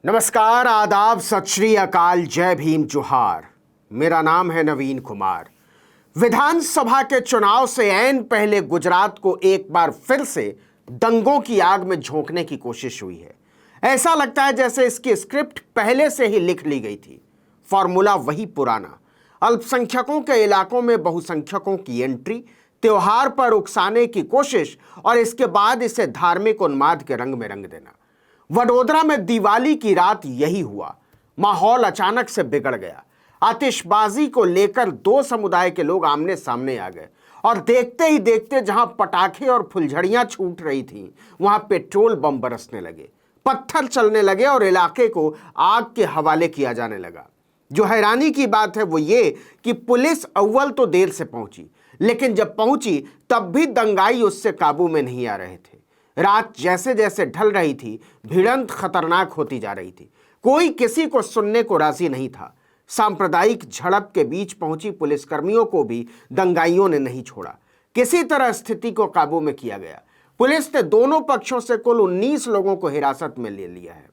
नमस्कार, आदाब, सत श्री अकाल, जय भीम, जोहार। मेरा नाम है नवीन कुमार। विधानसभा के चुनाव से ऐन पहले गुजरात को एक बार फिर से दंगों की आग में झोंकने की कोशिश हुई है। ऐसा लगता है जैसे इसकी स्क्रिप्ट पहले से ही लिख ली गई थी। फॉर्मूला वही पुराना, अल्पसंख्यकों के इलाकों में बहुसंख्यकों की एंट्री, त्योहार पर उकसाने की कोशिश और इसके बाद इसे धार्मिक उन्माद के रंग में रंग देना। वडोदरा में दिवाली की रात यही हुआ। माहौल अचानक से बिगड़ गया। आतिशबाजी को लेकर दो समुदाय के लोग आमने सामने आ गए और देखते ही देखते जहां पटाखे और फुलझड़ियां छूट रही थीं, वहां पेट्रोल बम बरसने लगे, पत्थर चलने लगे और इलाके को आग के हवाले किया जाने लगा। जो हैरानी की बात है वो ये कि पुलिस अव्वल तो देर से पहुंची, लेकिन जब पहुंची तब भी दंगाई उससे काबू में नहीं आ रहे थे। रात जैसे जैसे ढल रही थी, भिड़ंत खतरनाक होती जा रही थी। कोई किसी को सुनने को राजी नहीं था। सांप्रदायिक झड़प के बीच पहुंची पुलिसकर्मियों को भी दंगाइयों ने नहीं छोड़ा। किसी तरह स्थिति को काबू में किया गया। पुलिस ने दोनों पक्षों से कुल 19 लोगों को हिरासत में ले लिया है।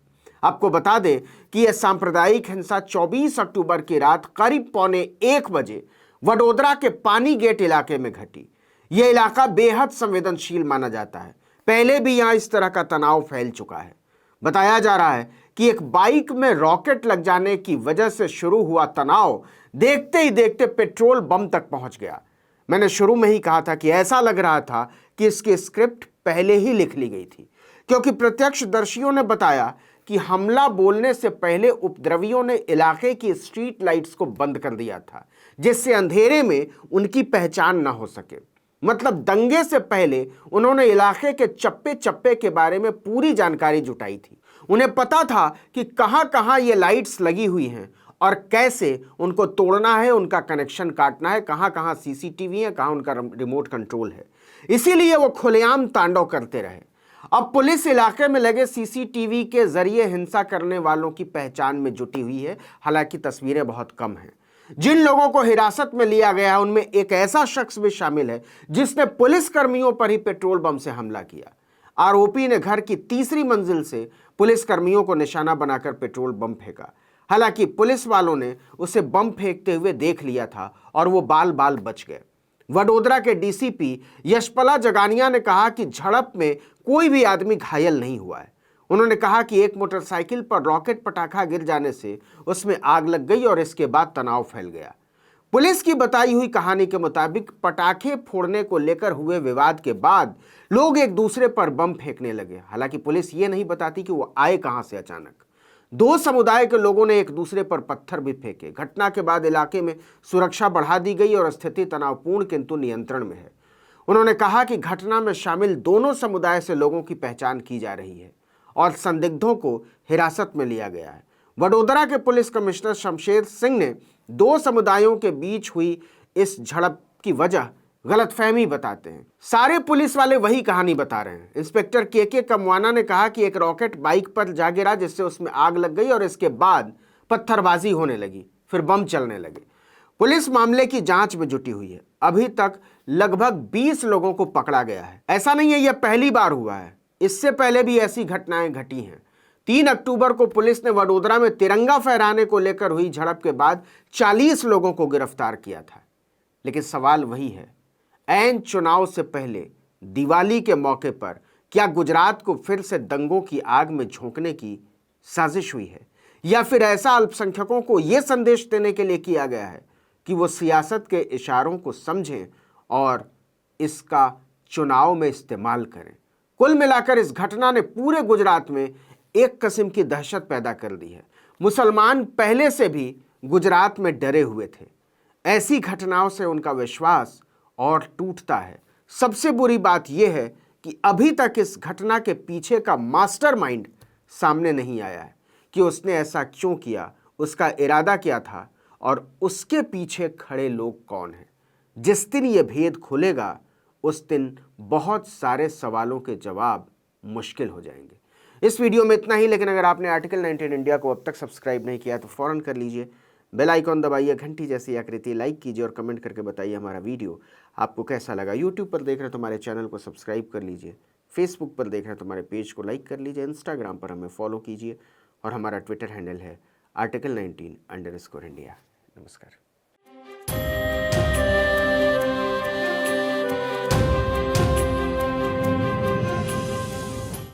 आपको बता दें कि यह सांप्रदायिक हिंसा 24 अक्टूबर की रात करीब 1:15 वडोदरा के पानी गेट इलाके में घटी। यह इलाका बेहद संवेदनशील माना जाता है। पहले भी यहां इस तरह का तनाव फैल चुका है। बताया जा रहा है कि एक बाइक में रॉकेट लग जाने की वजह से शुरू हुआ तनाव देखते ही देखते पेट्रोल बम तक पहुंच गया। मैंने शुरू में ही कहा था कि ऐसा लग रहा था कि इसकी स्क्रिप्ट पहले ही लिख ली गई थी, क्योंकि प्रत्यक्षदर्शियों ने बताया कि हमला बोलने से पहले उपद्रवियों ने इलाके की स्ट्रीट लाइट्स को बंद कर दिया था, जिससे अंधेरे में उनकी पहचान न हो सके। मतलब दंगे से पहले उन्होंने इलाके के चप्पे चप्पे के बारे में पूरी जानकारी जुटाई थी। उन्हें पता था कि कहां कहां ये लाइट्स लगी हुई हैं और कैसे उनको तोड़ना है, उनका कनेक्शन काटना है, कहां कहां सीसीटीवी है, कहां उनका रिमोट कंट्रोल है। इसीलिए वो खुलेआम तांडव करते रहे। अब पुलिस इलाके में लगे सीसीटीवी के जरिए हिंसा करने वालों की पहचान में जुटी हुई है। हालांकि तस्वीरें बहुत कम हैं। जिन लोगों को हिरासत में लिया गया है उनमें एक ऐसा शख्स भी शामिल है जिसने पुलिस कर्मियों पर ही पेट्रोल बम से हमला किया। आरोपी ने घर की तीसरी मंजिल से पुलिस कर्मियों को निशाना बनाकर पेट्रोल बम फेंका। हालांकि पुलिस वालों ने उसे बम फेंकते हुए देख लिया था और वो बाल बाल बच गए। वडोदरा के डीसीपी यशपला जगानिया ने कहा कि झड़प में कोई भी आदमी घायल नहीं हुआ है। उन्होंने कहा कि एक मोटरसाइकिल पर रॉकेट पटाखा गिर जाने से उसमें आग लग गई और इसके बाद तनाव फैल गया। पुलिस की बताई हुई कहानी के मुताबिक पटाखे फोड़ने को लेकर हुए विवाद के बाद लोग एक दूसरे पर बम फेंकने लगे। हालांकि पुलिस ये नहीं बताती कि वो आए कहां से अचानक। दो समुदाय के लोगों ने एक दूसरे पर पत्थर भी फेंके। घटना के बाद इलाके में सुरक्षा बढ़ा दी गई और स्थिति तनावपूर्ण किंतु नियंत्रण में है। उन्होंने कहा कि घटना में शामिल दोनों समुदाय से लोगों की पहचान की जा रही है और संदिग्धों को हिरासत में लिया गया है। वडोदरा के पुलिस कमिश्नर शमशेर सिंह ने दो समुदायों के बीच हुई इस झड़प की वजह गलतफहमी बताते हैं। सारे पुलिस वाले वही कहानी बता रहे हैं। इंस्पेक्टर के कमवाना ने कहा कि एक रॉकेट बाइक पर जा गिरा जिससे उसमें आग लग गई और इसके बाद पत्थरबाजी होने लगी, फिर बम चलने लगे। पुलिस मामले की जांच में जुटी हुई है। अभी तक लगभग 20 लोगों को पकड़ा गया है। ऐसा नहीं है यह पहली बार हुआ है, इससे पहले भी ऐसी घटनाएं घटी हैं। 3 अक्टूबर को पुलिस ने वडोदरा में तिरंगा फहराने को लेकर हुई झड़प के बाद 40 लोगों को गिरफ्तार किया था। लेकिन सवाल वही है, ऐन चुनाव से पहले दिवाली के मौके पर क्या गुजरात को फिर से दंगों की आग में झोंकने की साजिश हुई है, या फिर ऐसा अल्पसंख्यकों को यह संदेश देने के लिए किया गया है कि वो सियासत के इशारों को समझें और इसका चुनाव में इस्तेमाल करें। कुल मिलाकर इस घटना ने पूरे गुजरात में एक किस्म की दहशत पैदा कर दी है। मुसलमान पहले से भी गुजरात में डरे हुए थे। ऐसी घटनाओं से उनका विश्वास और टूटता है। सबसे बुरी बात यह है कि अभी तक इस घटना के पीछे का मास्टरमाइंड सामने नहीं आया है कि उसने ऐसा क्यों किया, उसका इरादा क्या था और उसके पीछे खड़े लोग कौन हैं। जिस दिन ये भेद खुलेगा उस दिन बहुत सारे सवालों के जवाब मुश्किल हो जाएंगे। इस वीडियो में इतना ही, लेकिन अगर आपने आर्टिकल 19 इंडिया को अब तक सब्सक्राइब नहीं किया तो फौरन कर लीजिए। बेल आइकॉन दबाइए, घंटी जैसी आकृति लाइक कीजिए और कमेंट करके बताइए हमारा वीडियो आपको कैसा लगा। यूट्यूब पर देख रहे हैं तो हमारे चैनल को सब्सक्राइब कर लीजिए। फेसबुक पर देख रहे हैं तो हमारे पेज को लाइक कर लीजिए। इंस्टाग्राम पर हमें फॉलो कीजिए और हमारा ट्विटर हैंडल है article19_India। नमस्कार।